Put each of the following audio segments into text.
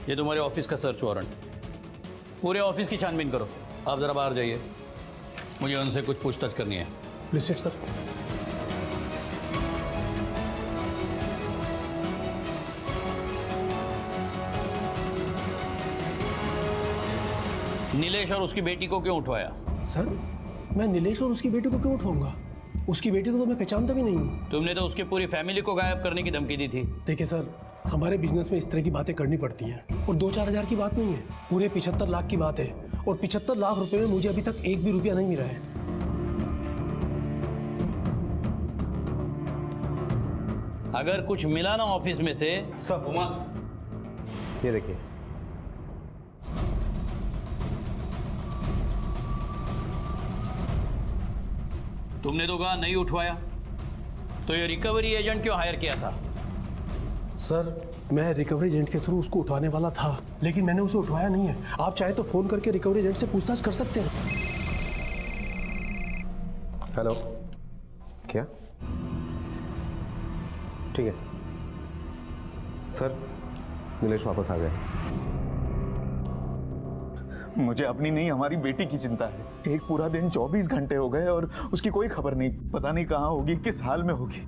ये तुम्हारे ऑफिस का सर्च वारंट। पूरे ऑफिस की छानबीन करो। आप ज़रा बाहर जाइए, मुझे उनसे कुछ पूछताछ करनी है। Please sit sir. नीलेश और उसकी बेटी को क्यों उठवाया? सर मैं नीलेश और उसकी बेटी को क्यों उठवाऊंगा? उसकी बेटी को तो मैं पहचानता भी नहीं हूँ। तुमने तो उसकी पूरी फैमिली को गायब करने की धमकी दी थी। देखिए सर, हमारे बिजनेस में इस तरह की बातें करनी पड़ती हैं और 2-4 हज़ार की बात नहीं है, पूरे 75 लाख की बात है और 75 लाख रुपए में मुझे अभी तक एक भी रुपया नहीं मिला है। अगर कुछ मिला ना ऑफिस में से सब उमा, ये देखिए। तुमने तो कहा नहीं उठवाया, तो ये रिकवरी एजेंट क्यों हायर किया था? सर मैं रिकवरी एजेंट के थ्रू उसको उठवाने वाला था, लेकिन मैंने उसे उठवाया नहीं है। आप चाहे तो फोन करके रिकवरी एजेंट से पूछताछ कर सकते हैं। हेलो, क्या? ठीक है सर, नीलेश वापस आ गए। मुझे अपनी नहीं, हमारी बेटी की चिंता है। एक पूरा दिन 24 घंटे हो गए और उसकी कोई खबर नहीं। पता नहीं कहाँ होगी, किस हाल में होगी।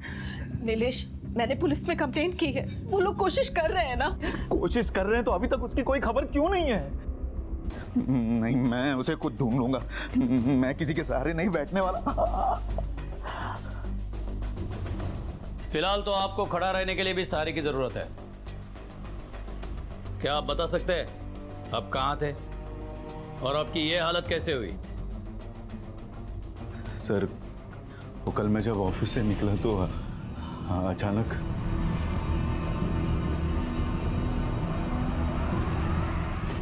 नीलेश, मैंने पुलिस में कंप्लेंट की है, वो लोग कोशिश कर रहे हैं ना। कोशिश कर रहे हैं तो अभी तक उसकी कोई खबर क्यों नहीं है? नहीं, मैं उसे खुद ढूंढ लूंगा। मैं किसी के सहारे नहीं बैठने वाला। फिलहाल तो आपको खड़ा रहने के लिए भी सहारे की जरूरत है। क्या आप बता सकते हैं आप कहाँ थे और आपकी ये हालत कैसे हुई? सर, वो कल मैं जब ऑफिस से निकला तो अचानक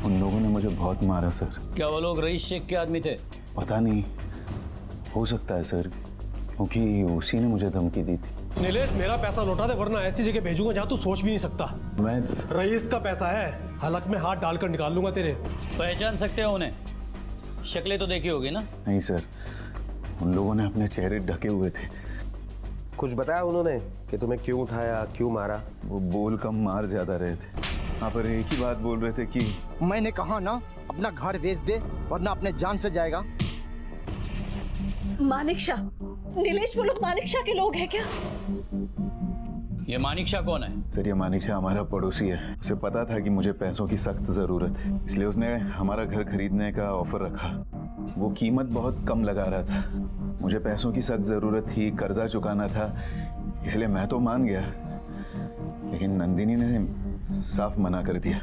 उन लोगों ने मुझे बहुत मारा सर। क्या वो लोग रईस शेख के आदमी थे? पता नहीं, हो सकता है सर, क्योंकि उसी ने मुझे धमकी दी थी। नीलेश मेरा पैसा लौटा दे वरना ऐसी जगह भेजूंगा जहाँ तू सोच भी नहीं सकता। मैं रईस का पैसा है, हलक में हाथ डालकर निकाल लूंगा तेरे। पहचान सकते हो उन्हें? शक्लें तो देखी होगी ना? नहीं सर, उन लोगों ने अपने चेहरे ढके हुए थे। कुछ बताया उन्होंने कि तुम्हें क्यों उठाया, क्यों मारा? वो बोल कम मार ज्यादा रहे थे। यहाँ पर एक ही बात बोल रहे थे कि मैंने कहा ना, अपना घर बेच दे वरना अपने जान से जाएगा। मानिक शाह, नीलेश वो लोग मानिक शाह के लोग हैं क्या? ये मानिक शाह कौन है? सर, ये मानिक शाह हमारा पड़ोसी है। उसे पता था कि मुझे पैसों की सख्त जरूरत है, इसलिए उसने हमारा घर खरीदने का ऑफर रखा। वो कीमत बहुत कम लगा रहा था। मुझे पैसों की सख्त जरूरत थी, कर्जा चुकाना था, इसलिए मैं तो मान गया, लेकिन नंदिनी ने साफ मना कर दिया।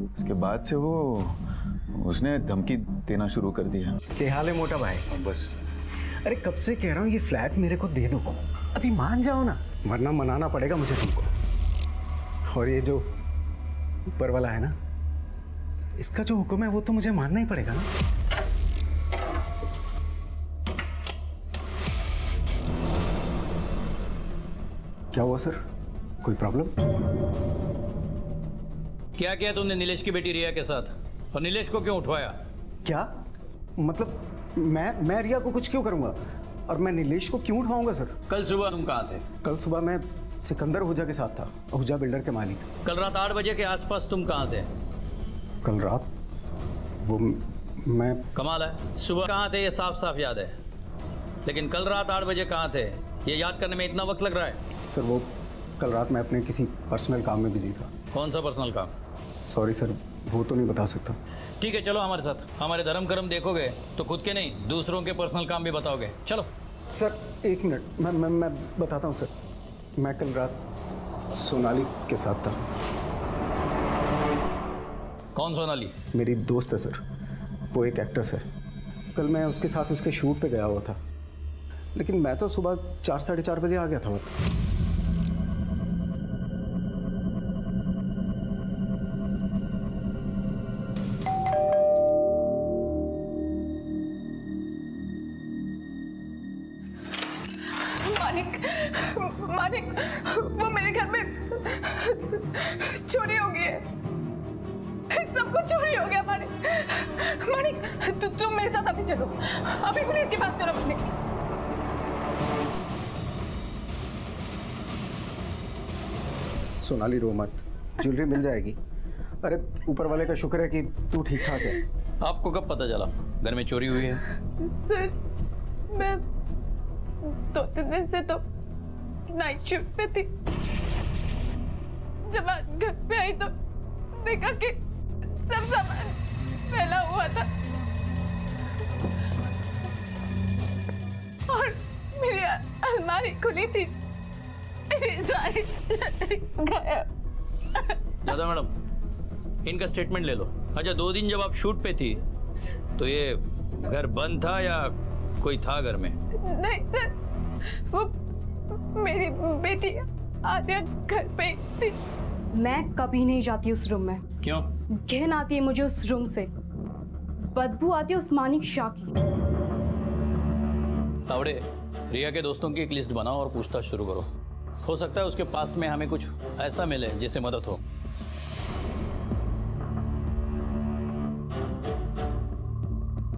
उसके बाद से उसने धमकी देना शुरू कर दिया। क्या हाल है मोटा भाई? बस अरे कब से कह रहा हूँ ये फ्लैट मेरे को दे दो, अभी मान जाओ ना, वरना मनाना पड़ेगा मुझे तुमको। और ये जो ऊपर वाला है ना, इसका जो हुक्म है वो तो मुझे मानना ही पड़ेगा ना। क्या हुआ सर, कोई प्रॉब्लम? क्या किया तुमने नीलेश की बेटी रिया के साथ, और नीलेश को क्यों उठवाया? क्या मतलब मैं रिया को कुछ क्यों करूंगा और मैं नीलेश को क्यों उठाऊंगा सर? कल सुबह तुम कहाँ थे? कल सुबह मैं सिकंदर आहूजा के साथ था, आहूजा बिल्डर के मालिक। कल रात 8 बजे के आसपास तुम कहाँ थे? कल रात वो मैं कमाल है, सुबह कहाँ थे ये साफ साफ याद है, लेकिन कल रात 8 बजे कहाँ थे ये याद करने में इतना वक्त लग रहा है? सर वो कल रात मैं अपने किसी पर्सनल काम में बिजी था। कौन सा पर्सनल काम? सॉरी सर, वो तो नहीं बता सकता। ठीक है, चलो हमारे साथ। हमारे धर्म कर्म देखोगे तो खुद के नहीं दूसरों के पर्सनल काम भी बताओगे। चलो। सर एक मिनट, मैं बताता हूँ सर। मैं कल रात सोनाली के साथ था। कौन सोनाली? मेरी दोस्त है सर, वो एक एक्ट्रेस है। कल मैं उसके साथ उसके शूट पे गया हुआ था, लेकिन मैं तो सुबह 4-4:30 बजे आ गया था वापस। मानिक, वो मेरे घर में चोरी हो गई है, सब कुछ चोरी हो गया। मानिक, तुम मेरे साथ अभी चलो, अभी पुलिस के पास चलो। मानिक, सोनाली रो मत, ज्वेलरी मिल जाएगी। अरे ऊपर वाले का शुक्र है कि तू ठीक ठाक है। आपको कब पता चला घर में चोरी हुई है? सर मैं 2-3 दिन से तो नाइट शिफ्ट पे थी। जब आज घर पे आई तो देखा कि सब सामान फैला हुआ था और मेरी अलमारी खुली थी, मेरी सारी ज्वेलरी गायब। दादा मैडम, इनका स्टेटमेंट ले लो। अच्छा, 2 दिन जब आप शूट पे थी तो ये घर बंद था या कोई था घर में? नहीं सर, वो मेरी बेटी आर्या घर पे थी। मैं कभी नहीं जाती उस रूम में। क्यों? घिन आती है मुझे उस रूम से, बदबू आती है उस मानिक शाह की। तावड़े, रिया के दोस्तों की एक लिस्ट बनाओ और पूछताछ शुरू करो। हो सकता है उसके पास में हमें कुछ ऐसा मिले जिससे मदद हो।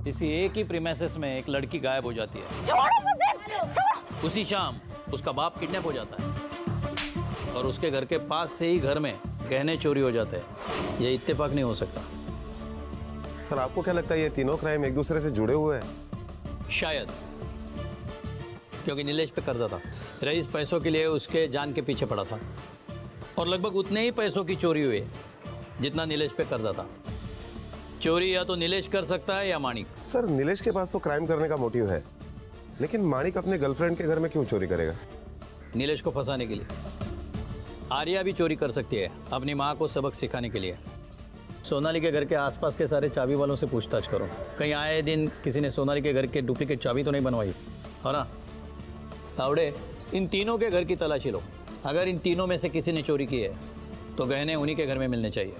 इसी एक ही प्रीमाइसेस में एक लड़की गायब हो जाती है। छोड़ो मुझे, छोड़ो। उसी शाम उसका बाप किडनैप हो जाता है और उसके घर के पास से ही घर में गहने चोरी हो जाते हैं। ये इत्तेफाक नहीं हो सकता। सर आपको क्या लगता है ये तीनों क्राइम एक दूसरे से जुड़े हुए हैं? शायद, क्योंकि नीलेश पे कर्जा था। रईस पैसों के लिए उसके जान के पीछे पड़ा था और लगभग उतने ही पैसों की चोरी हुई जितना नीलेश पे कर्जा था। चोरी या तो नीलेश कर सकता है या माणिक। सर नीलेश के पास तो क्राइम करने का मोटिव है, लेकिन माणिक अपने गर्लफ्रेंड के घर में क्यों चोरी करेगा? नीलेश को फंसाने के लिए। आर्या भी चोरी कर सकती है अपनी माँ को सबक सिखाने के लिए। सोनाली के घर के आसपास के सारे चाबी वालों से पूछताछ करो। कहीं आए दिन किसी ने सोनाली के घर के डुप्लीकेट चाबी तो नहीं बनवाई, है ना? तावड़े, इन तीनों के घर की तलाशी लो। अगर इन तीनों में से किसी ने चोरी की है तो गहने उन्हीं के घर में मिलने चाहिए।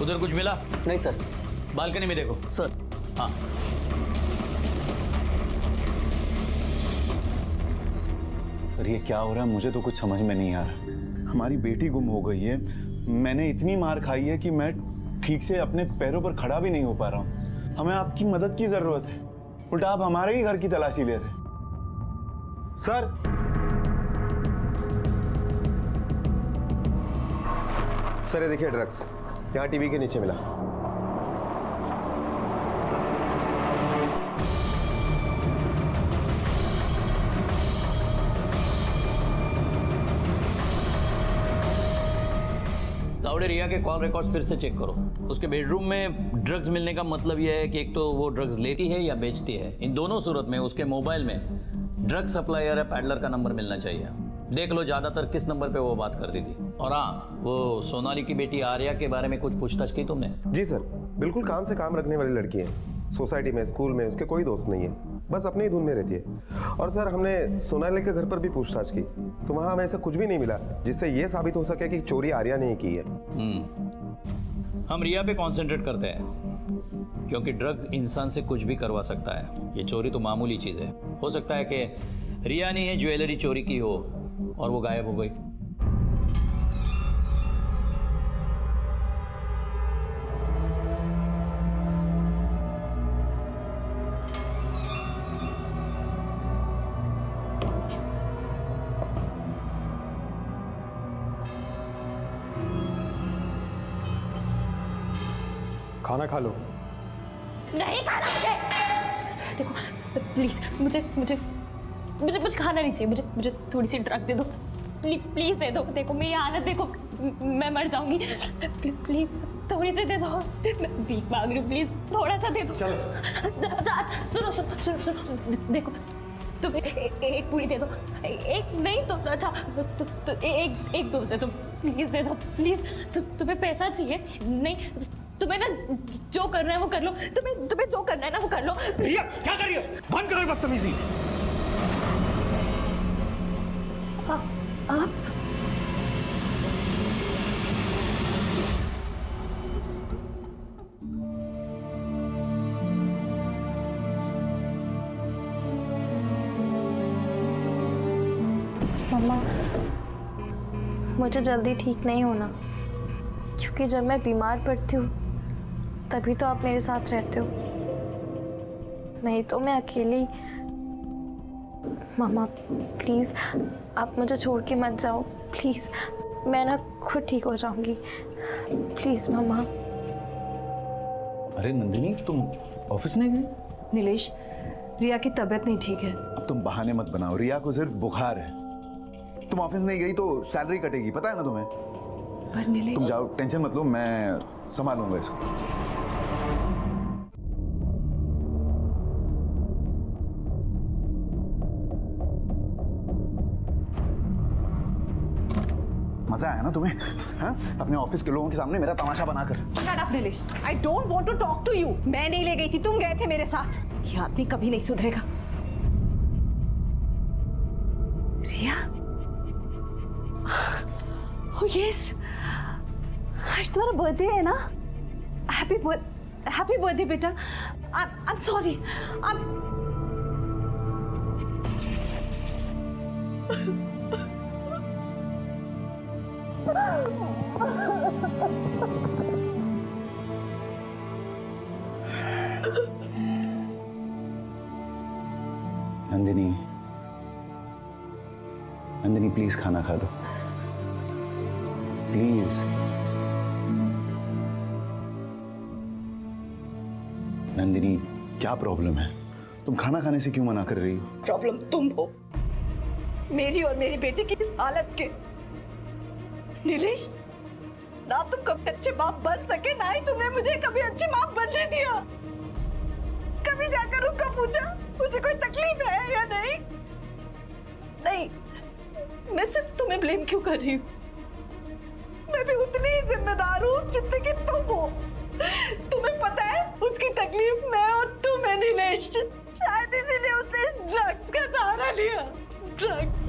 उधर कुछ मिला? नहीं सर। बालकनी में देखो। सर। हाँ, सर ये क्या हो रहा है, मुझे तो कुछ समझ में नहीं आ रहा। हमारी बेटी गुम हो गई है, मैंने इतनी मार खाई है कि मैं ठीक से अपने पैरों पर खड़ा भी नहीं हो पा रहा हूँ। हमें आपकी मदद की जरूरत है, उल्टा आप हमारे ही घर की तलाशी ले रहे। सर सर ये देखिए ड्रग्स यहाँ टीवी के नीचे मिला। तावड़े, रिया के कॉल रिकॉर्ड्स फिर से चेक करो। उसके बेडरूम में ड्रग्स मिलने का मतलब यह है कि एक तो वो ड्रग्स लेती है या बेचती है। इन दोनों सूरत में उसके मोबाइल में ड्रग सप्लायर या पैडलर का नंबर मिलना चाहिए। देख लो ज़्यादातर किस नंबर पे वो बात करती थी। और हाँ, वो सोनाली की बेटी आर्या के बारे में कुछ पूछताछ की तुमने? जी सर, बिल्कुल काम से काम रखने वाली लड़की है। सोसाइटी में, स्कूल में उसके कोई दोस्त नहीं है, बस अपने ही धुन में रहती है। और सर हमने सोनाली के घर पर भी पूछताछ की तो वहाँ हमें ऐसा कुछ भी नहीं मिला जिससे ये साबित हो सके कि चोरी आर्या ने ही की है। हम रिया पे कॉन्सेंट्रेट करते हैं क्योंकि ड्रग इंसान से कुछ भी करवा सकता है। ये चोरी तो मामूली चीज़ है। हो सकता है कि रिया ने ज्वेलरी चोरी की हो और वो गायब हो गई। खाना खा लो। नहीं खाना मुझे। देखो प्लीज, मुझे मुझे मुझे कुछ खाना नहीं चाहिए। मुझे थोड़ी सी ड्रग दे दो प्लीज दे दो। देखो मेरी हालत देखो, मैं मर जाऊंगी। प्लीज थोड़ी सी दे दो, मैं भीख मांग रही हूँ। प्लीज थोड़ा सा दे दो। सुनो सुनो सुनो सुनो, देखो तुम एक पूरी दे दो। एक नहीं तो अच्छा एक दो दे दो, प्लीज दे दो प्लीज। तुम्हें पैसा चाहिए? नहीं, तुम्हें ना जो करना है वो कर लो। तुम्हें जो करना है ना वो कर लो। रिया क्या कर रही हो? बंद करो बदतमीजी। आप मम्मा मुझे जल्दी ठीक नहीं होना, क्योंकि जब मैं बीमार पड़ती हूँ तभी तो आप मेरे साथ रहते हो, नहीं तो मैं अकेली। मामा प्लीज़ आप मुझे छोड़ के मत जाओ, प्लीज़। मैं ना खुद ठीक हो जाऊंगी, प्लीज़ मामा। अरे नंदिनी, तुम ऑफिस नहीं गई? नीलेश, रिया की तबीयत नहीं ठीक है। अब तुम बहाने मत बनाओ, रिया को सिर्फ बुखार है। तुम ऑफिस नहीं गई तो सैलरी कटेगी, पता है ना तुम्हें। पर नीलेश, तुम जाओ, टेंशन मत लो, मैं संभालूंगा इसको। मजा आया ना तुम्हें? हाँ? अपने ऑफिस के लोगों के सामने मेरा तमाशा बनाकर। Shut up Nilesh, I don't want to talk to you. मैं नहीं ले गई थी, तुम गए थे मेरे साथ। ये आदमी कभी नहीं सुधरेगा। रिया, ओह यस, आज तुम्हारा बर्थडे है ना? हैप्पी बर्थडे बेटा। I am sorry. Nandini please खाना खा लो, प्लीज। नंदिनी क्या प्रॉब्लम है? तुम खाना खाने से क्यों मना कर रही हो? प्रॉब्लम तुम हो, मेरी और मेरी बेटी की इस हालत के। नीलेश, ना तुम कभी अच्छे बाप बन सके, ना ही तुमने मुझे कभी अच्छी माँ बनने दिया। कभी जाकर उसको पूछा उसे कोई तकलीफ है या नहीं? नहीं, मैं सिर्फ तुम्हें ब्लेम क्यों कर रही हूँ? मैं भी उतनी ही जिम्मेदार हूँ जितने कि तुम हो। तुम्हें पता है उसकी तकलीफ मैं और तुम है नीलेश। शायद इसीलिए उसने इस ड्रग्स का सहारा लिया। ड्रग्स।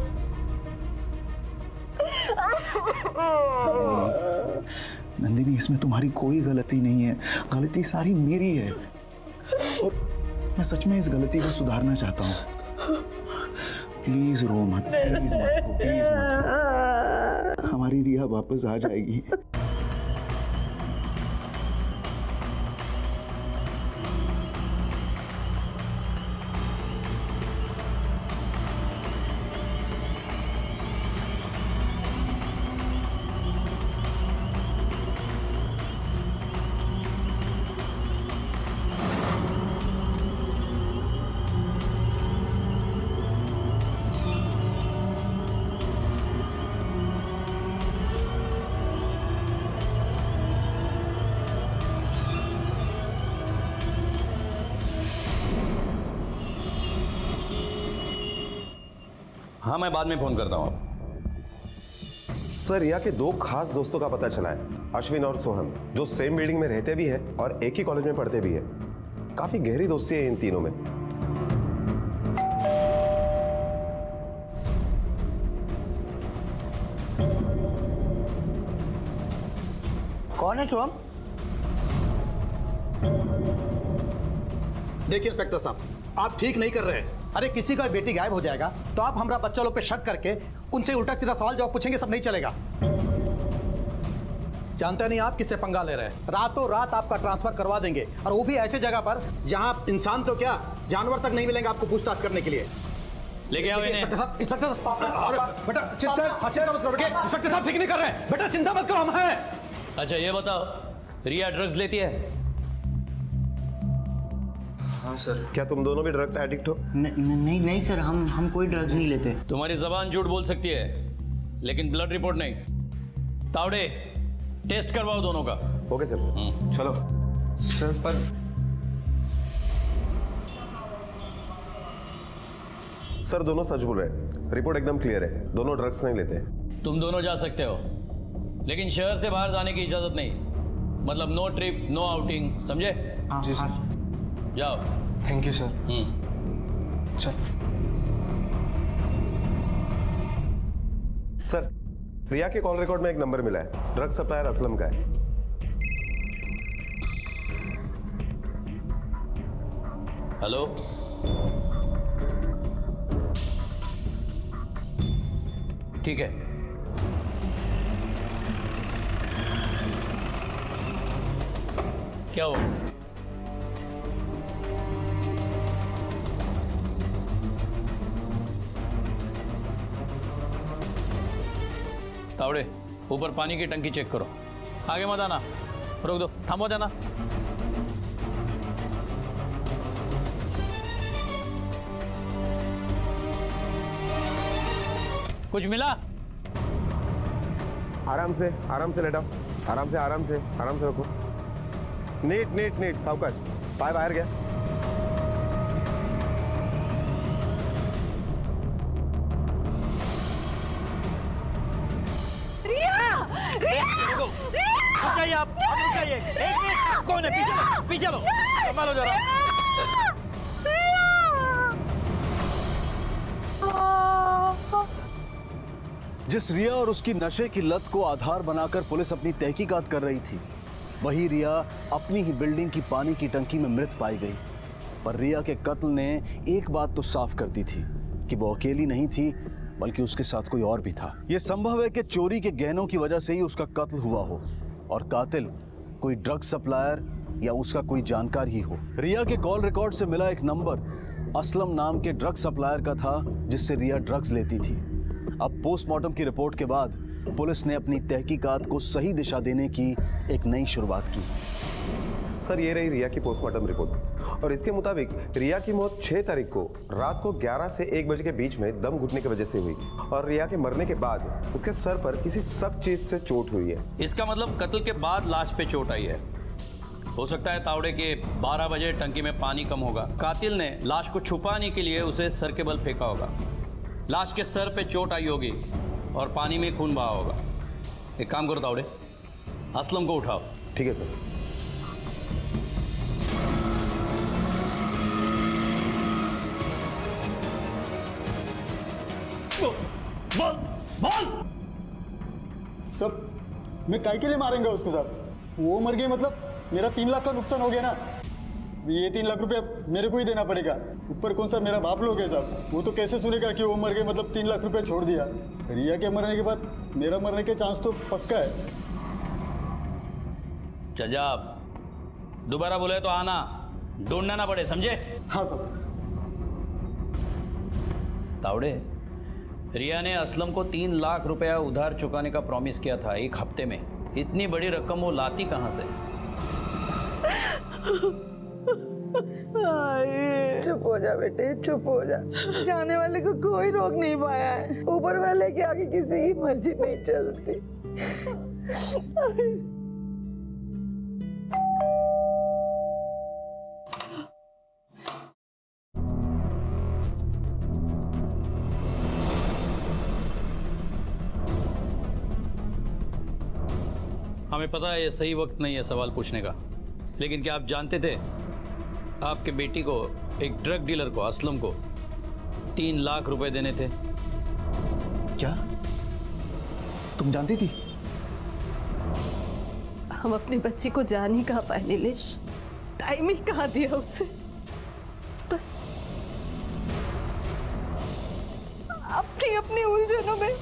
नंदिनी, इसमें तुम्हारी कोई गलती नहीं है, गलती सारी मेरी है और मैं सच में इस गलती को सुधारना चाहता हूँ। प्लीज रो मत, प्लीज मत रो, प्लीज मत रो। हमारी रिया वापस आ जाएगी। हाँ, मैं बाद में फोन करता हूँ आपको। सर, रिया के दो खास दोस्तों का पता चला है, अश्विन और सोहम, जो सेम बिल्डिंग में रहते भी हैं और एक ही कॉलेज में पढ़ते भी हैं। काफी गहरी दोस्ती है इन तीनों में। कौन है सोहम? देखिए इंस्पेक्टर साहब, आप ठीक नहीं कर रहे हैं। अरे किसी का बेटी गायब हो जाएगा तो आप हमारा बच्चा लोग पे शक करके उनसे उल्टा सीधा सवाल जवाब पूछेंगे, सब नहीं चलेगा। जानते नहीं आप किससे पंगा ले रहे हैं। रातों रात आपका ट्रांसफर करवा देंगे, और वो भी ऐसे जगह पर जहां इंसान तो क्या जानवर तक नहीं मिलेंगे आपको पूछताछ करने के लिए। लेके आओ इन्हें। इंस्पेक्टर साहब, बेटा चिंता मत करो। इंस्पेक्टर साहब ठीक नहीं कर रहे हैं, बेटा चिंता मत करो, हम हैं। अच्छा ये बताओ, रिया ड्रग्स लेती है? हाँ सर। क्या तुम दोनों भी ड्रग एडिक्ट हो? नहीं सर, हम कोई ड्रग्स नहीं लेते। तुम्हारी जबान झूठ बोल सकती है, लेकिन ब्लड रिपोर्ट नहीं। तावड़े, टेस्ट करवाओ दोनों का। ओके सर, चलो। सर पर सर, दोनों सच बोल रहे हैं, रिपोर्ट एकदम क्लियर है, दोनों ड्रग्स नहीं लेते। तुम दोनों जा सकते हो, लेकिन शहर से बाहर जाने की इजाजत नहीं। मतलब नो ट्रिप, नो आउटिंग, समझे? जी सर। जाओ। Thank you sir. चल। सर, रिया के कॉल रिकॉर्ड में एक नंबर मिला है, ड्रग सप्लायर असलम का है। हेलो, ठीक है, क्या हो? तावड़े, ऊपर पानी की टंकी चेक करो। आगे मत आना, रोक दो, थांबो देना। कुछ मिला? आराम से लेटाओ, आराम से रखो। नीट सावकाश, पाय बाहर गया। रुक जाइए आप, रुक जाइए। एक मिनट, कौन है? पीछे लो, संभालो जरा। जिस रिया और उसकी नशे की लत को आधार बनाकर पुलिस अपनी तहकीकात कर रही थी, वही रिया अपनी ही बिल्डिंग की पानी की टंकी में मृत पाई गई। पर रिया के कत्ल ने एक बात तो साफ कर दी थी कि वो अकेली नहीं थी, बल्कि उसके साथ कोई और भी था। यह संभव है कि चोरी के गहनों की वजह से ही उसका कत्ल हुआ हो और कातिल कोई ड्रग सप्लायर या उसका कोई जानकार ही हो। रिया के कॉल रिकॉर्ड से मिला एक नंबर असलम नाम के ड्रग सप्लायर का था, जिससे रिया ड्रग्स लेती थी। अब पोस्टमार्टम की रिपोर्ट के बाद पुलिस ने अपनी तहकीकात को सही दिशा देने की एक नई शुरुआत की। सर, ये रही रिया की पोस्टमार्टम रिपोर्ट और इसके मुताबिक रिया की मौत 6 तारीख को रात को 11 से 1 बजे के बीच में दम घुटने की वजह से हुई और रिया के मरने के बाद उसके सर पर किसी सख्त चीज से चोट हुई है। इसका मतलब कत्ल के बाद लाश पे चोट आई है। हो सकता है तावड़े के 12 बजे टंकी में पानी कम होगा। कातिल ने लाश को छुपाने के लिए उसे सर के बल फेंका होगा। लाश के सर पे चोट आई होगी और पानी में खून बहा होगा। एक काम करो तावड़े, असलम को उठाओ। ठीक है सर। बोल। सब मैं काय के लिए मारेंगे उसको साहब? वो मर गई मतलब मेरा 3 लाख का नुकसान हो गया ना। ये 3 लाख रुपया मेरे को ही देना पड़ेगा। ऊपर कौन सा मेरा बाप लोग है साहब, वो तो कैसे सुनेगा कि वो मर गए मतलब 3 लाख रुपया छोड़ दिया। रिया के मरने के बाद मेरा मरने के चांस तो पक्का है। चल जा, दोबारा बोले तो आना, ढूंढना ना पड़े, समझे? हाँ साहब। तावड़े, रिया ने असलम को 3 लाख रुपया उधार चुकाने का प्रॉमिस किया था 1 हफ्ते में। इतनी बड़ी रकम वो लाती कहाँ से? चुप हो जा बेटे, चुप हो जा। जाने वाले को कोई रोक नहीं पाया है। ऊपर वाले के आगे किसी की मर्जी नहीं चलती। हमें पता है ये सही वक्त नहीं है सवाल पूछने का, लेकिन क्या आप जानते थे आपके बेटी को एक ड्रग डीलर को, असलम को 3 लाख रुपए देने थे? क्या तुम जानती थी? हम अपनी बच्ची को जान ही कहाँ पाए नीलेश, टाइम ही कहाँ दिया उसे। बस अपनी अपनी उलझनों में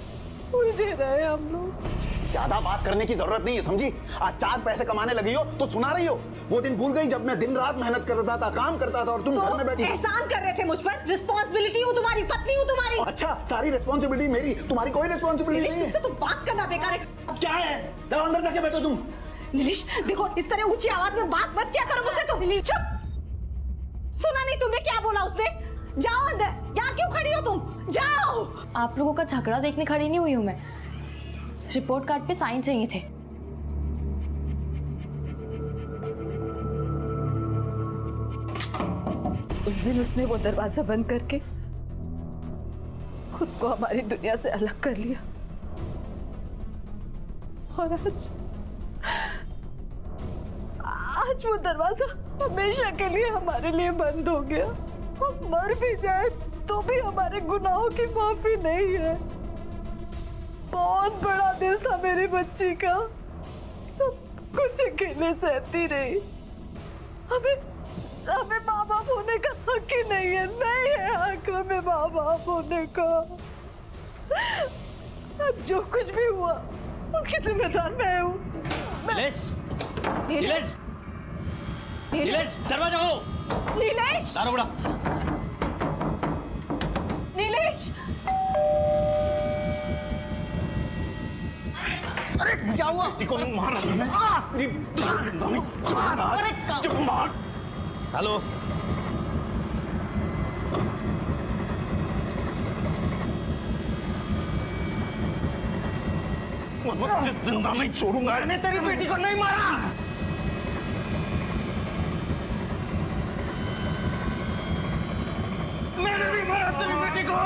उलझे रहे हम लोग। ज्यादा बात करने की जरूरत नहीं है, समझी? आज 4 पैसे कमाने लगी हो तो सुना रही हो। वो दिन भूल गई जब मैं दिन रात मेहनत करता था, काम करता था और तुम घर में बैठी थी। एहसान कर रहे थे मुझ पर। रिस्पॉन्सिबिलिटी हूँ तुम्हारी, पत्नी हूँ तुम्हारी। अच्छा, सारी रिस्पॉन्सिबिलिटी मेरी, तुम्हारी कोई रिस्पॉन्सिबिलिटी नहीं है। तुमसे तो बात करना बेकार है। क्या है? जाओ अंदर जाके बैठो तुम। नीलेश देखो, इस तरह ऊंची आवाज में बात मत क्या करो मुझसे। तुम चुप। सुना नहीं तुमने क्या बोला उसने? जाओ अंदर। यहाँ क्यों खड़ी हो तुम? जाओ। आप लोगों का झगड़ा देखने खड़ी नहीं हुई हूँ मैं। रिपोर्ट कार्ड पे साइन चाहिए थे। उस दिन उसने वो दरवाजा बंद करके खुद को हमारी दुनिया से अलग कर लिया और आज वो दरवाजा हमेशा के लिए हमारे लिए बंद हो गया। हम मर भी जाए तो भी हमारे गुनाहों की माफी नहीं है। बहुत बड़ा दिल था मेरी बच्ची का, सब कुछ अकेले सहती रही। हमें माँ बाप होने का हक ही नहीं है। नहीं है हक हमें माँ बाप होने का। अब जो कुछ भी हुआ उसकी जिम्मेदार मैं हूँ। नीलेश, नीलेश, नीलेश दरवाजा हो। नीलेश, दारू बड़ा। नीलेश, अरे क्या हुआ? को मारा तुमने? अरे मार। हेलो, मैं जिंदा नहीं छोड़ूंगा। मैंने तेरी बेटी को नहीं मारा। मैंने नहीं मारा तेरी बेटी को।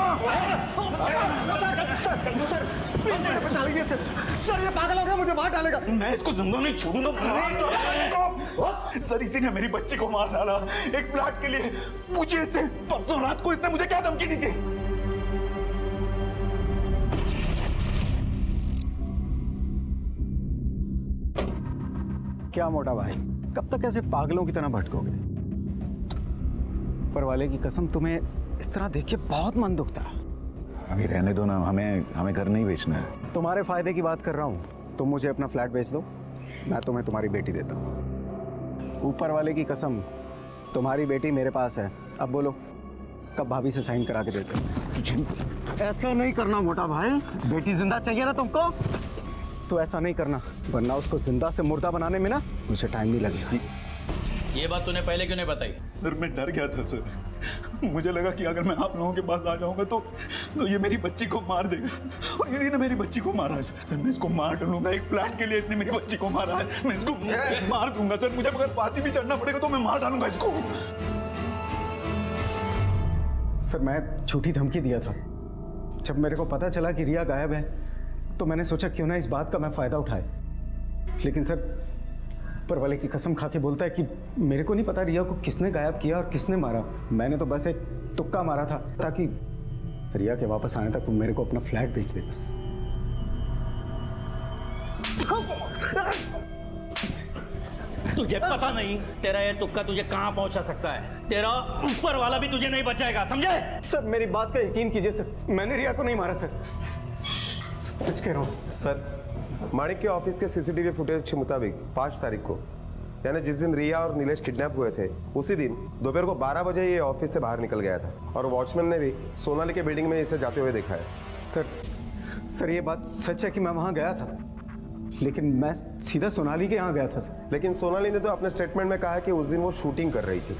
सर मुझे बचा लीजिए सर। सर ये पागल हो गया, मुझे बाहर डालेगा। मैं इसको जिंदा नहीं छोड़ूंगा। सर इसी ने मेरी बच्ची को मार डाला एक फ्लैट के लिए। मुझे इससे परसों रात को इसने मुझे क्या धमकी दी थी? क्या मोटा भाई, कब तक ऐसे पागलों की तरह भटकोगे? ऊपर वाले की कसम, तुम्हें इस तरह देख के बहुत मन दुखता है। अभी रहने दो ना, हमें घर नहीं बेचना है। तुम्हारे फायदे की बात कर रहा हूँ। तुम मुझे अपना फ्लैट बेच दो, मैं तुम्हें तुम्हारी बेटी देता हूँ। ऊपर वाले की कसम, तुम्हारी बेटी मेरे पास है। अब बोलो, कब भाभी से साइन करा के देते हो? ऐसा नहीं करना मोटा भाई, बेटी जिंदा चाहिए ना तुमको, तो ऐसा नहीं करना, वरना उसको जिंदा से मुर्दा बनाने में ना मुझे टाइम नहीं लगेगा। ये बात तूने पहले क्यों नहीं बताई? सर मैं डर गया था सर। मुझे लगा कि अगर मैं आप लोगों के पास आ जाऊंगा तो ये मेरी बच्ची को मार देगा, और इसी ने मेरी बच्ची को मारा है सर। मैं इसको मार डालूंगा। एक फ्लैट के लिए इसने मेरी बच्ची को मारा है। मैं इसको मार दूंगा सर। मुझे अगर फांसी भी चढ़ना पड़ेगा तो मैं मार डालूंगा इसको। सर मैं झूठी धमकी दिया था। जब मेरे को पता चला कि रिया गायब है तो मैंने सोचा क्यों ना इस बात का मैं फायदा उठाए। लेकिन सर ऊपर वाले की कसम खा के बोलता है कि मेरे को नहीं पता रिया को किसने गायब किया और किसने मारा। मैंने तो बस एक तुक्का मारा था ताकि रिया के वापस आने तक वो मेरे को अपना फ्लैट बेच दे बस। तुझे पता नहीं तेरा ये तुक्का तुझे कहां पहुंचा सकता है। तेरा ऊपर वाला भी तुझे नहीं बचाएगा, समझे? सर मेरी बात का यकीन कीजिए सर, मैंने रिया को नहीं मारा सर। सच कह रहा हूँ सर, माणिक के ऑफिस के सीसीटीवी फुटेज के मुताबिक 5 तारीख को, यानी जिस दिन रिया और नीलेश किडनैप हुए थे, उसी दिन दोपहर को 12 बजे ये ऑफिस से बाहर निकल गया था, और वॉचमैन ने भी सोनाली के बिल्डिंग में इसे जाते हुए देखा है। सर ये बात सच है कि मैं वहाँ गया था, लेकिन मैं सीधा सोनाली के यहाँ गया था सर। लेकिन सोनाली ने तो अपने स्टेटमेंट में कहा कि उस दिन वो शूटिंग कर रही थी।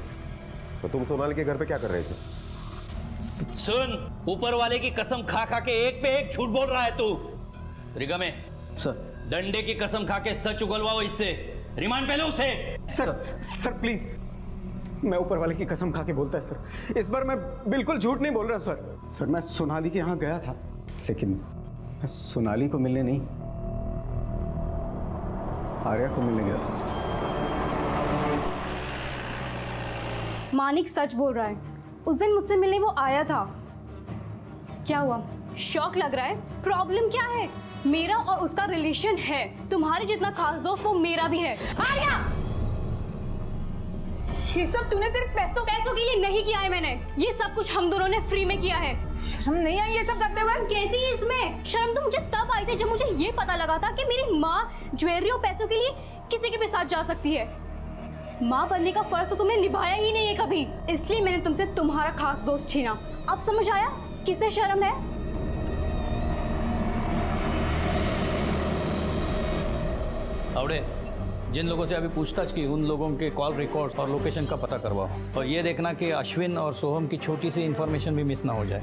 तो तुम सोनाली के घर पे क्या कर रहे थे? सुन, ऊपर वाले की कसम खा खा के एक पे एक झूठ बोल रहा है तू। रिगमे सर डंडे की कसम खा के सच उगलवाओ इससे। रिमांड पे लो उसे। सर प्लीज, मैं ऊपर वाले की कसम खा के बोलता है सर, इस बार मैं बिल्कुल झूठ नहीं बोल रहा सर। मैं सोनाली के यहाँ गया था, लेकिन मैं सोनाली को मिलने नहीं, आर्या को मिलने गया था सर। मानिक सच बोल रहा है, उस दिन मुझसे मिलने वो आया था। क्या हुआ, शौक लग रहा है? प्रॉब्लम क्या है? मेरा और उसका रिलेशन है, तुम्हारे जितना खास दोस्त वो मेरा भी है। आर्या, ये सब तूने सिर्फ पैसों के लिए नहीं किया है मैंने, ये सब कुछ हम दोनों ने फ्री में किया है। शर्म नहीं आई ये सब करते हुए? कैसी है इसमें शर्म? तो मुझे तब आई थी जब मुझे ये पता लगा था कि मेरी माँ ज्वेलरी और पैसों के लिए किसी के भी साथ जा सकती है। माँ बनने का फर्ज तो तुमने निभाया ही नहीं है कभी, इसलिए मैंने तुमसे तुम्हारा खास दोस्त छीना। अब समझ आया किसे शर्म है? आवड़े, जिन लोगों से अभी पूछताछ की उन लोगों के कॉल रिकॉर्ड्स और लोकेशन का पता करवाओ, और ये देखना कि अश्विन और सोहम की छोटी सी इन्फॉर्मेशन भी मिस ना हो जाए।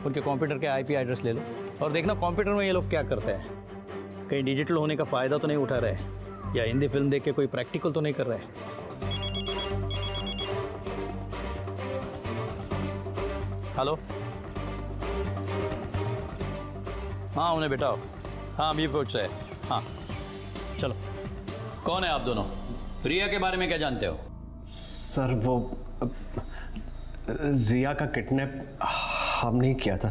उनके कंप्यूटर के आईपी एड्रेस ले लो, और देखना कंप्यूटर में ये लोग क्या करते हैं। कहीं डिजिटल होने का फ़ायदा तो नहीं उठा रहे, या हिंदी फिल्म देख के कोई प्रैक्टिकल तो नहीं कर रहे। हेलो, हाँ उन्हें बिठाओ। हाँ अभी पहुँच रहे। हाँ चलो। कौन है आप दोनों? रिया के बारे में क्या जानते हो? सर वो रिया का किडनैप हमने ही किया था।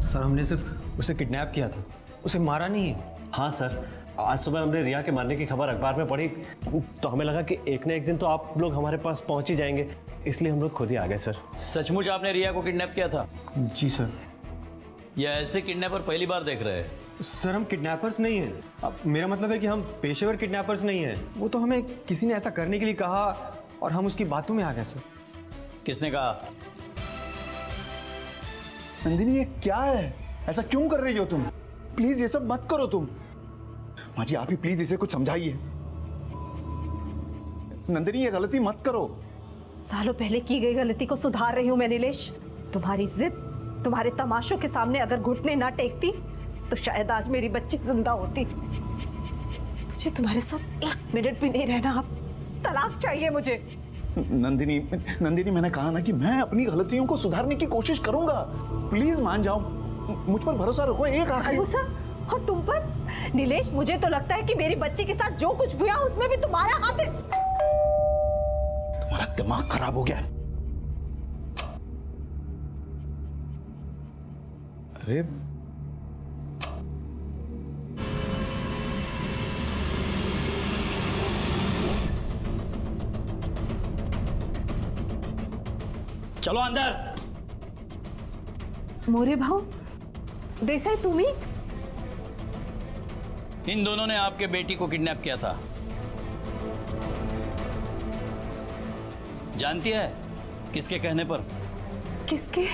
सर हमने सिर्फ उसे किडनैप किया था, उसे मारा नहीं है। हाँ सर, आज सुबह हमने रिया के मारने की खबर अखबार में पढ़ी, तो हमें लगा कि एक न एक दिन तो आप लोग हमारे पास पहुंच ही जाएंगे, इसलिए हम लोग खुद ही आ गए सर। सचमुच आपने रिया को किडनैप किया था? जी सर। या ऐसे किडनैपर पहली बार देख रहे हैं? सर हम किडनैपर्स नहीं हैं। अब मेरा मतलब है कि हम पेशेवर किडनैपर्स नहीं हैं। वो तो हमें किसी ने ऐसा करने के लिए कहा और हम उसकी बातों में आ गए सर। किसने कहा? नंदिनी ये क्या है? ऐसा क्यों कर रही हो तुम? प्लीज ये सब मत करो तुम। माँ जी आप ही प्लीज इसे कुछ समझाइए। नंदिनी ये गलती मत करो। सालों पहले की गई गलती को सुधार रही हूं मैं नीलेश। तुम्हारी जिद, तुम्हारे तमाशों के सामने अगर घुटने ना टेकती तो शायद आज मेरी बच्ची जिंदा होती। मुझे तुम्हारे साथ 1 मिनट भी नहीं रहना। अब तलाक चाहिए मुझे। नंदिनी मैंने कहा ना कि मैं अपनी गलतियों को सुधारने की कोशिश करूंगा। प्लीज मान जाओ, मुझ पर भरोसा रखो। एक आखिरी भरोसा? और तुम पर? नीलेश मुझे तो लगता है कि मेरी बच्ची के साथ जो कुछ हुआ उसमें भी तुम्हारा हाथ है। तुम्हारा दिमाग खराब हो गया है। अरे चलो अंदर। मोरे भाऊ, देसाई तुम्ही? इन दोनों ने आपके बेटी को किडनैप किया था। जानती है किसके कहने पर? किसके?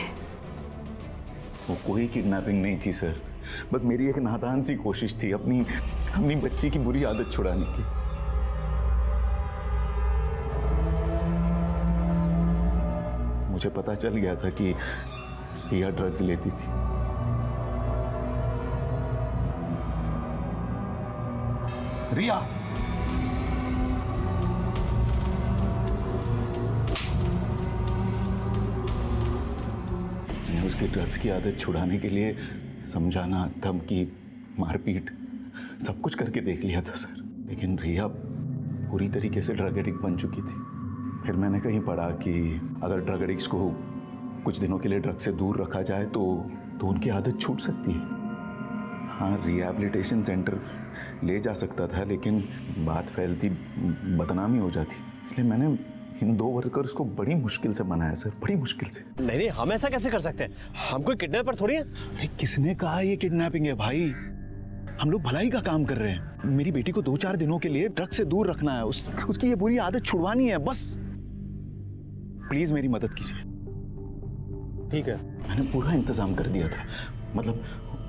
वो कोई किडनैपिंग नहीं थी सर, बस मेरी एक नादान सी कोशिश थी अपनी बच्ची की बुरी आदत छुड़ाने की। मुझे पता चल गया था कि रिया ड्रग्स लेती थी। रिया, मैंने उसकी ड्रग्स की आदत छुड़ाने के लिए समझाना, धमकी, मारपीट सब कुछ करके देख लिया था सर, लेकिन रिया पूरी तरीके से ड्रग एडिक्ट बन चुकी थी। फिर मैंने कहीं पढ़ा कि अगर ड्रग एडिक्ट्स को कुछ दिनों के लिए ड्रग से दूर रखा जाए तो उनकी आदत छूट सकती है। हाँ, रिहैबिलिटेशन सेंटर ले जा सकता था, लेकिन बात फैलती, बदनामी हो जाती, इसलिए मैंने इन 2 वर्कर्स को बड़ी मुश्किल से मनाया सर, बड़ी मुश्किल से। नहीं, हम ऐसा कैसे कर सकते हैं? हम कोई किडनैपर थोड़ी है। अरे किसने कहा ये किडनैपिंग है भाई? हम लोग भलाई का काम कर रहे हैं। मेरी बेटी को 2-4 दिनों के लिए ड्रग से दूर रखना है, उसकी ये बुरी आदत छुड़वानी है बस। प्लीज मेरी मदद कीजिए। ठीक है, मैंने पूरा इंतजाम कर दिया था, मतलब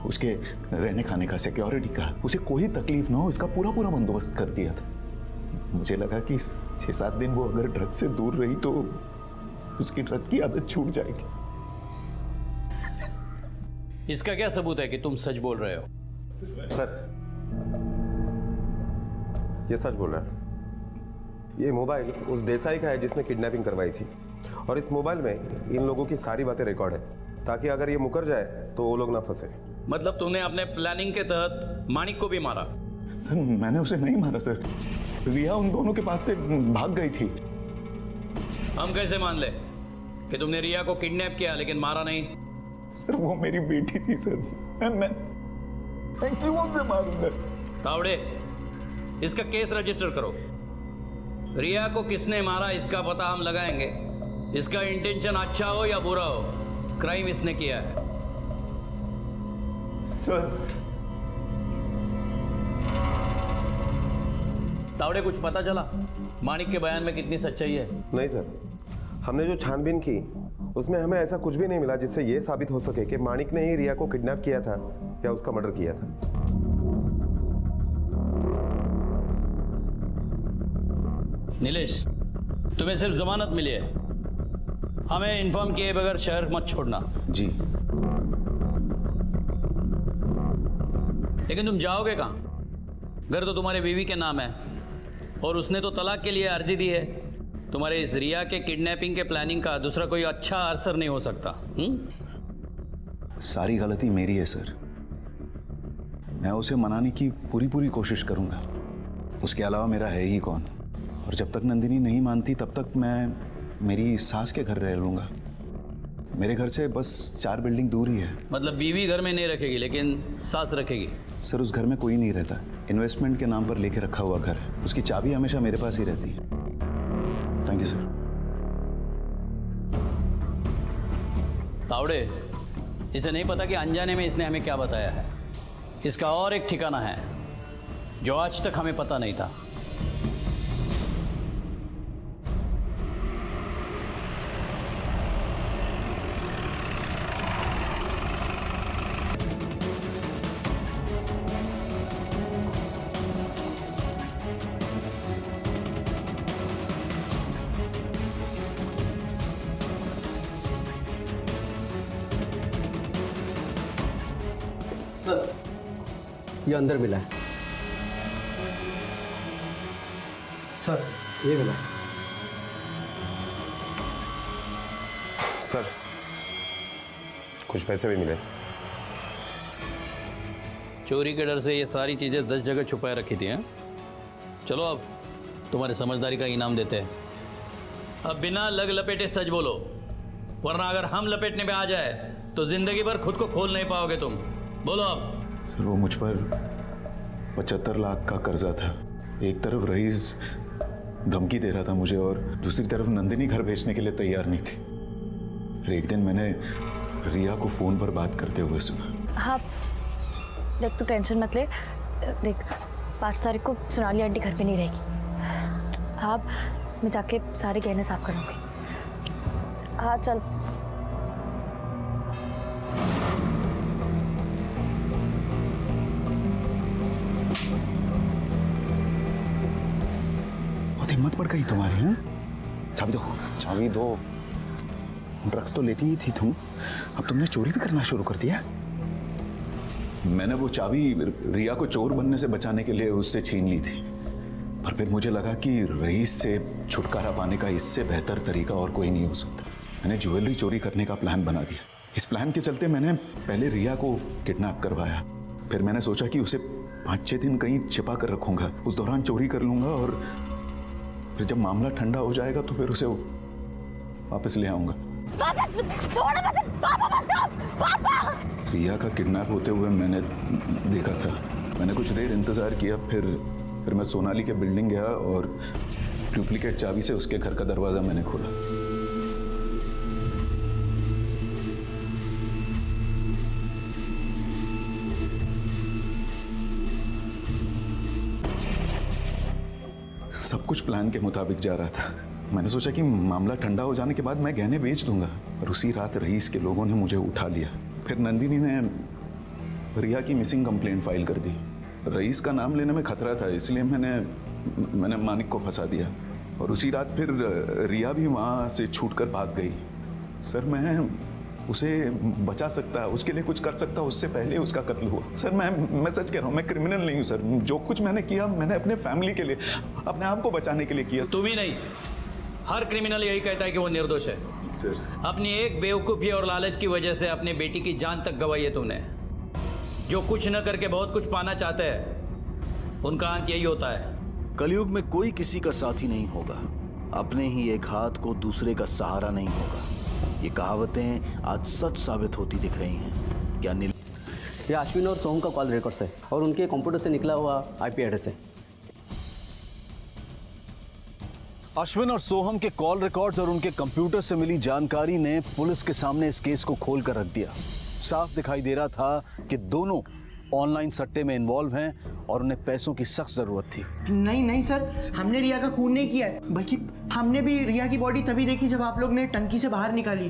उसके रहने खाने का, सिक्योरिटी का, उसे कोई तकलीफ ना हो, इसका पूरा बंदोबस्त कर दिया था। मुझे लगा कि 6-7 दिन वो अगर ड्रग से दूर रही तो उसकी ड्रग की आदत छूट जाएगी। इसका क्या सबूत है कि तुम सच बोल रहे हो? सर, ये सच बोल रहा है। ये मोबाइल उस देसाई का है जिसने किडनैपिंग करवाई थी, और इस मोबाइल में इन लोगों की सारी बातें रिकॉर्ड है, ताकि अगर ये मुकर जाए तो वो लोग ना फंसे। मतलब तुमने अपने प्लानिंग के तहत माणिक को भी मारा? सर मैंने उसे नहीं मारा सर, रिया उन दोनों के पास से भाग गई थी। हम कैसे मान ले कि तुमने रिया को किडनैप किया लेकिन मारा नहीं? सर वो मेरी बेटी थी सर, मैं क्यों उसे मारूंगा? तावड़े, इसका केस रजिस्टर करो। रिया को किसने मारा इसका पता हम लगाएंगे। इसका इंटेंशन अच्छा हो या बुरा हो, क्राइम इसने किया है। सर तावड़े, कुछ पता चला माणिक के बयान में कितनी सच्चाई है? नहीं सर, हमने जो छानबीन की उसमें हमें ऐसा कुछ भी नहीं मिला जिससे ये साबित हो सके कि माणिक ने ही रिया को किडनैप किया था या उसका मर्डर किया था। नीलेश, तुम्हें सिर्फ जमानत मिली है, हमें इन्फॉर्म किए बगैर शहर मत छोड़ना। जी। लेकिन तुम जाओगे कहाँ? घर तो तुम्हारे बीवी के नाम है और उसने तो तलाक के लिए अर्जी दी है। तुम्हारे इस रिया के किडनैपिंग के प्लानिंग का दूसरा कोई अच्छा असर नहीं हो सकता। सारी गलती मेरी है सर, मैं उसे मनाने की पूरी कोशिश करूंगा। उसके अलावा मेरा है ही कौन? और जब तक नंदिनी नहीं मानती तब तक मैं मेरी सास के घर रह लूंगा। मेरे घर से बस 4 बिल्डिंग दूर ही है। मतलब बीवी घर में नहीं रखेगी लेकिन सास रखेगी? सर उस घर में कोई नहीं रहता, इन्वेस्टमेंट के नाम पर लेके रखा हुआ घर है, उसकी चाबी हमेशा मेरे पास ही रहती है। Thank you sir. तावड़े, इसे नहीं पता कि अनजाने में इसने हमें क्या बताया है। इसका और एक ठिकाना है जो आज तक हमें पता नहीं था। सर ये अंदर मिला है। सर ये मिला। सर कुछ पैसे भी मिले। चोरी के डर से ये सारी चीजें 10 जगह छुपाए रखी थी हैं? चलो अब तुम्हारे समझदारी का इनाम देते हैं। अब बिना लग लपेटे सच बोलो, वरना अगर हम लपेटने पे आ जाए तो जिंदगी भर खुद को खोल नहीं पाओगे तुम। बोलो अब। सर वो मुझ पर 75 लाख का कर्जा था। एक तरफ रईस धमकी दे रहा था मुझे और दूसरी तरफ नंदिनी घर भेजने के लिए तैयार नहीं थी। फिर एक दिन मैंने रिया को फोन पर बात करते हुए सुना। हाँ देख, तू टेंशन मत ले। देख 5 तारीख को सोनाली आंटी घर पे नहीं रहेगी। हाँ मैं जाके सारे गहने साफ करूँगी। हाँ चल। बहुत हिम्मत पड़ गई तुम्हारी। हैं? चाबी दो, चाबी दो। ड्रग्स तो लेती ही थी तुम, अब तुमने चोरी भी करना शुरू कर दिया। मैंने वो चाबी रिया को चोर बनने से बचाने के लिए उससे छीन ली थी, पर फिर मुझे लगा कि रईस से छुटकारा पाने का इससे बेहतर तरीका और कोई नहीं हो सकता। मैंने ज्वेलरी चोरी करने का प्लान बना दिया। इस प्लान के चलते मैंने पहले रिया को किडनैप करवाया, फिर मैंने सोचा कि उसे 5-6 दिन कहीं छिपा कर रखूंगा, उस दौरान चोरी कर लूंगा और फिर जब मामला ठंडा हो जाएगा तो फिर उसे वापस ले आऊंगा। रिया का किडनैप होते हुए मैंने देखा था। मैंने कुछ देर इंतजार किया, फिर मैं सोनाली के बिल्डिंग गया और डुप्लीकेट चाबी से उसके घर का दरवाजा मैंने खोला। सब कुछ प्लान के मुताबिक जा रहा था। मैंने सोचा कि मामला ठंडा हो जाने के बाद मैं गहने बेच दूंगा, और उसी रात रईस के लोगों ने मुझे उठा लिया। फिर नंदिनी ने रिया की मिसिंग कंप्लेंट फाइल कर दी। रईस का नाम लेने में खतरा था, इसलिए मैंने मानिक को फंसा दिया, और उसी रात फिर रिया भी वहाँ से छूटकर भाग गई। सर मैं उसे बचा सकता, उसके लिए कुछ कर सकता, उससे पहले उसका कत्ल हुआ। सर मैं सच कह रहा हूँ, मैं क्रिमिनल नहीं हूँ सर। जो कुछ मैंने किया मैंने अपने फैमिली के लिए, अपने आप को बचाने के लिए किया। तुम ही नहीं, हर क्रिमिनल यही कहता है कि वो निर्दोष है। सर अपनी एक बेवकूफ़ी और लालच की वजह से अपनी बेटी की जान तक गंवाई है तुमने। जो कुछ न करके बहुत कुछ पाना चाहते हैं, उनका अंत यही होता है। कलयुग में कोई किसी का साथी नहीं होगा, अपने ही एक हाथ को दूसरे का सहारा नहीं होगा। ये कहावतें आज सच साबित होती दिख रही हैं। क्या ये अश्विन और सोहम का कॉल रिकॉर्ड्स है और उनके कंप्यूटर से निकला हुआ आईपी एड्रेस है। अश्विन और सोहम के कॉल रिकॉर्ड्स और उनके कंप्यूटर से मिली जानकारी ने पुलिस के सामने इस केस को खोल कर रख दिया। साफ दिखाई दे रहा था कि दोनों ऑनलाइन सट्टे में इन्वॉल्व हैं और उन्हें पैसों की सख्त जरूरत थी। नहीं सर, हमने रिया का खून नहीं किया है, बल्कि हमने भी रिया की बॉडी तभी देखी जब आप लोग ने टंकी से बाहर निकाली।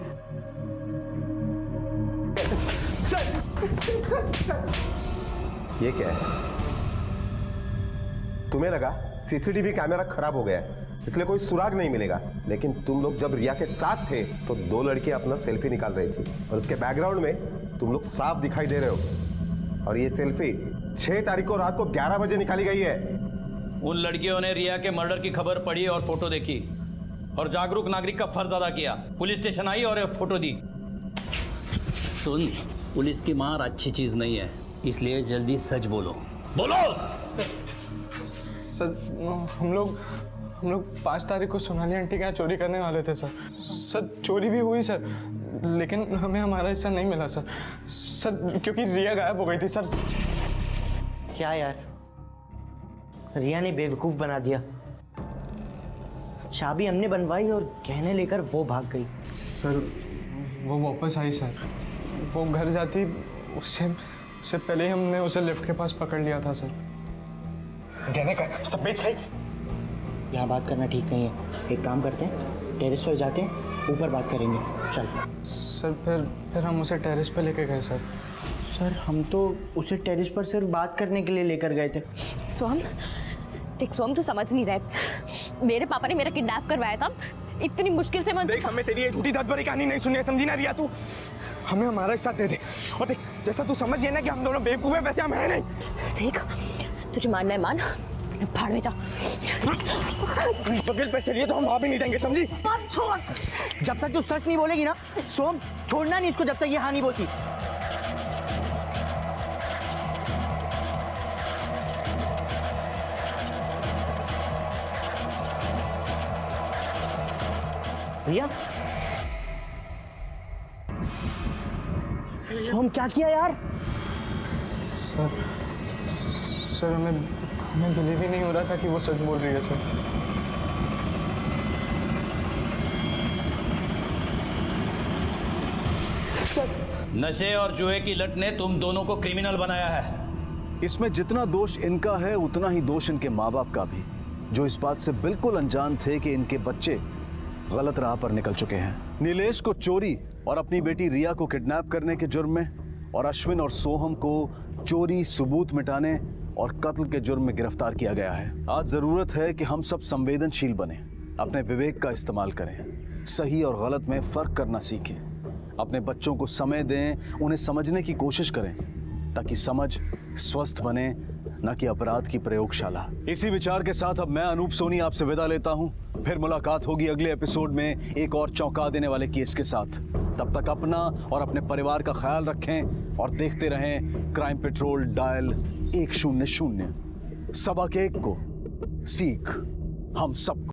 ये क्या है? तुम्हें लगा सीसीटीवी कैमरा खराब हो गया है इसलिए कोई सुराग नहीं मिलेगा, लेकिन तुम लोग जब रिया के साथ थे तो 2 लड़कियां अपना सेल्फी निकाल रही थी और उसके बैकग्राउंड में तुम लोग साफ दिखाई दे रहे हो। और ये सेल्फी 6 तारीख को रात को 11 बजे निकाली गई है। उन लड़कियों ने रिया के मर्डर की खबर पढ़ी और फोटो देखी और जागरूक नागरिक का फर्ज अदा किया। पुलिस स्टेशन आई और फोटो दी। सुन, पुलिस की मार अच्छी चीज नहीं है, इसलिए जल्दी सच बोलो। बोलो। सर हम लोग 5 तारीख को सोनाली आंटी के यहाँ चोरी करने वाले थे सर। सर चोरी भी हुई सर, लेकिन हमें हमारा हिस्सा नहीं मिला सर क्योंकि रिया गायब हो गई थी सर। क्या यार, रिया ने बेवकूफ बना दिया। चाबी हमने बनवाई और गहने लेकर वो भाग गई। सर वो वापस आई सर, वो घर जाती उससे पहले ही हमने उसे लिफ्ट के पास पकड़ लिया था सर। कहने का सब बेच खाई। यहाँ बात करना ठीक नहीं है, एक काम करते हैं टेरेस पर जाते हैं, ऊपर बात करेंगे। चल सर फिर हम उसे टेरेस पे लेके गए सर। सर हम तो उसे टेरेस पर सिर्फ बात करने के लिए लेकर गए थे। सोहम, देख सोहम तू समझ नहीं रहा, मेरे पापा ने मेरा किडनैप करवाया था, इतनी मुश्किल से मैं देख हमें तेरी ये झूठी दर्द भरी कहानी नहीं सुननी है, समझी ना रिया तू। हमें हमारा हिस्सा दे दे। और देख जैसा तू समझ ना कि हम दोनों बेवकूफ हैं, वैसे हम हैं नहीं। देख तुझे मानना है मान, भाड़ में जा। बगल पैसे लिए तो हम वहां भी नहीं जाएंगे, समझी? बात छोड़, जब तक तू सच नहीं बोलेगी ना सोम, छोड़ना नहीं इसको जब तक ये हाँ नहीं बोलती। रिया, सोम क्या किया यार? सर हमें बिलीव ही नहीं हो रहा था कि वो सच बोल रही है सर। नशे और जुए की लत ने तुम दोनों को क्रिमिनल बनाया है। इसमें जितना दोष इनका है उतना ही दोष इनके माँ बाप का भी, जो इस बात से बिल्कुल अनजान थे कि इनके बच्चे गलत राह पर निकल चुके हैं। नीलेश को चोरी और अपनी बेटी रिया को किडनैप करने के जुर्म में, और अश्विन और सोहम को चोरी, सबूत मिटाने और कत्ल के जुर्म में गिरफ्तार किया गया है। आज जरूरत है कि हम सब संवेदनशील बने, अपने विवेक का इस्तेमाल करें, सही और गलत में फर्क करना सीखें, अपने बच्चों को समय दें, उन्हें समझने की कोशिश करें, ताकि समझ स्वस्थ बने, न कि अपराध की प्रयोगशाला। इसी विचार के साथ अब मैं अनूप सोनी आपसे विदा लेता हूं। फिर मुलाकात होगी अगले एपिसोड में एक और चौंका देने वाले केस के साथ। तब तक अपना और अपने परिवार का ख्याल रखें और देखते रहें क्राइम पेट्रोल डायल 100। सबक एक को सीख हम सबको।